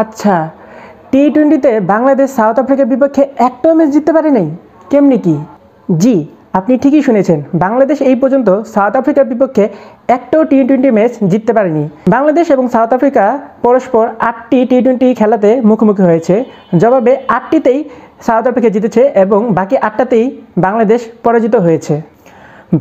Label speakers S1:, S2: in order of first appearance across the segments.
S1: আচ্ছা, টি-20তে বাংলাদেশ সাউথ আফ্রিকার বিপক্ষে একটাও ম্যাচ জিততে পারে নাই, কেমনি কি? জি, আপনি ঠিকই শুনেছেন, বাংলাদেশ এই পর্যন্ত সাউথ আফ্রিকার বিপক্ষে একটাও টি-20 ম্যাচ জিততে পারেনি। বাংলাদেশ এবং সাউথ আফ্রিকা পরস্পর 8টি টি-20 খেলাতে মুখোমুখি হয়েছে। জবাবে 8টিতেই সাউথ আফ্রিকা জিতেছে এবং বাকি 8টাতেই বাংলাদেশ পরাজিত হয়েছে।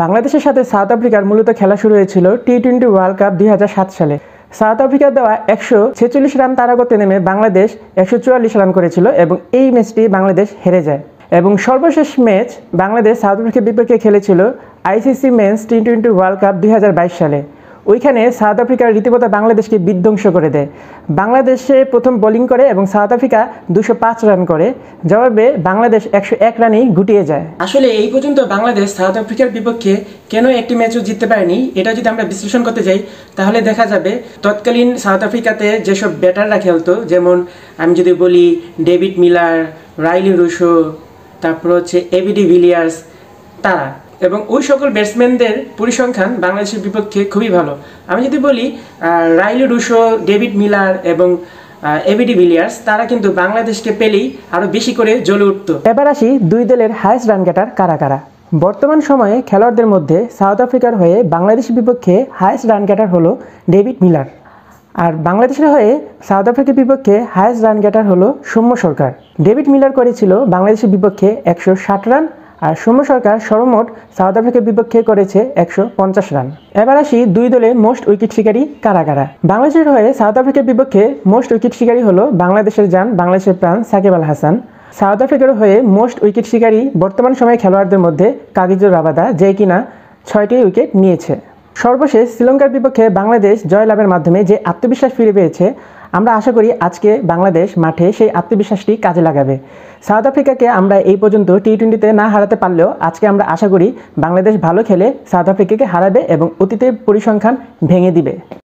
S1: বাংলাদেশের সাথে সাউথ আফ্রিকার মূলত খেলা শুরু হয়েছিল টি-20 ওয়ার্ল্ড কাপ 2007 সালে। সাউথ আফ্রিকার দেওয়া 146 রান তাড়া করতে নেমে বাংলাদেশ 144 রান করেছিল এবং এই ম্যাচটি বাংলাদেশ হেরে যায়। এবং সর্বশেষ ম্যাচ বাংলাদেশ সাউথ আফ্রিকার বিপক্ষে খেলেছিল আইসিসি মেন্স টি-20 ওয়ার্ল্ড কাপ 2022 সালে। ওইখানে সাউথ আফ্রিকা রীতিমতো বাংলাদেশকে বিধ্বংস করে দেয়। বাংলাদেশে প্রথম বোলিং করে এবং সাউথ আফ্রিকা 205 রান করে। জবাবে বাংলাদেশ 101 রানেই গুটিয়ে যায়। আসলে এই পর্যন্ত বাংলাদেশ সাউথ আফ্রিকার বিপক্ষে কেন একটি ম্যাচও জিততে পারেনি, এটা যদি আমরা বিশ্লেষণ করতে যাই তাহলে দেখা যাবে তৎকালীন সাউথ আফ্রিকাতে যেসব ব্যাটাররা খেলতো, যেমন আমি যদি বলি ডেভিড মিলার, রাইলি রুশো, তারপর হচ্ছে এবিডি ভিলিয়ার্স, তারা এবং ওই সকল ব্যাটসম্যানদের পরিসংখ্যান বাংলাদেশের বিপক্ষে খুবই ভালো। আমি যদি বলি রাইলি রুশো, ডেভিড মিলার এবং এবিডি ভিলিয়ার্স, তারা কিন্তু বাংলাদেশকে পেলেই আরও বেশি করে জ্বলে উঠত। এবার আসি দুই দলের হায়েস্ট রান গেটার কারা কারা। বর্তমান সময়ে খেলোয়াড়দের মধ্যে সাউথ আফ্রিকার হয়ে বাংলাদেশের বিপক্ষে হায়েস্ট রান গেটার হলো ডেভিড মিলার, আর বাংলাদেশের হয়ে সাউথ আফ্রিকার বিপক্ষে হায়েস্ট রান গেটার হলো সৌম্য সরকার। ডেভিড মিলার করেছিল বাংলাদেশের বিপক্ষে 160 রান, আর সৌম্য সরকার সর্বমোট সাউথ আফ্রিকার বিপক্ষে করেছে 150 রান। এবার আসি দুই দলে মোস্ট উইকেট শিকারী কারা কারা। বাংলাদেশের হয়ে সাউথ আফ্রিকার বিপক্ষে মোস্ট উইকেট শিকারী হলো বাংলাদেশের জান, বাংলাদেশের প্রাণ সাকিব আল হাসান। সাউথ আফ্রিকার হয়ে মোস্ট উইকেট শিকারী বর্তমান সময়ে খেলোয়াড়দের মধ্যে কাগিজুর রাবাদা, যে কিনা 6টি উইকেট নিয়েছে। সর্বশেষ শ্রীলঙ্কার বিপক্ষে বাংলাদেশ জয়লাভের মাধ্যমে যে আত্মবিশ্বাস ফিরে পেয়েছে, আমরা আশা করি আজকে বাংলাদেশ মাঠে সেই আত্মবিশ্বাসটি কাজে লাগাবে। সাউথ আফ্রিকাকে আমরা এই পর্যন্ত টি-20তে না হারাতে পারলেও আজকে আমরা আশা করি বাংলাদেশ ভালো খেলে সাউথ আফ্রিকাকে হারাবে এবং অতীতের পরিসংখ্যান ভেঙে দিবে।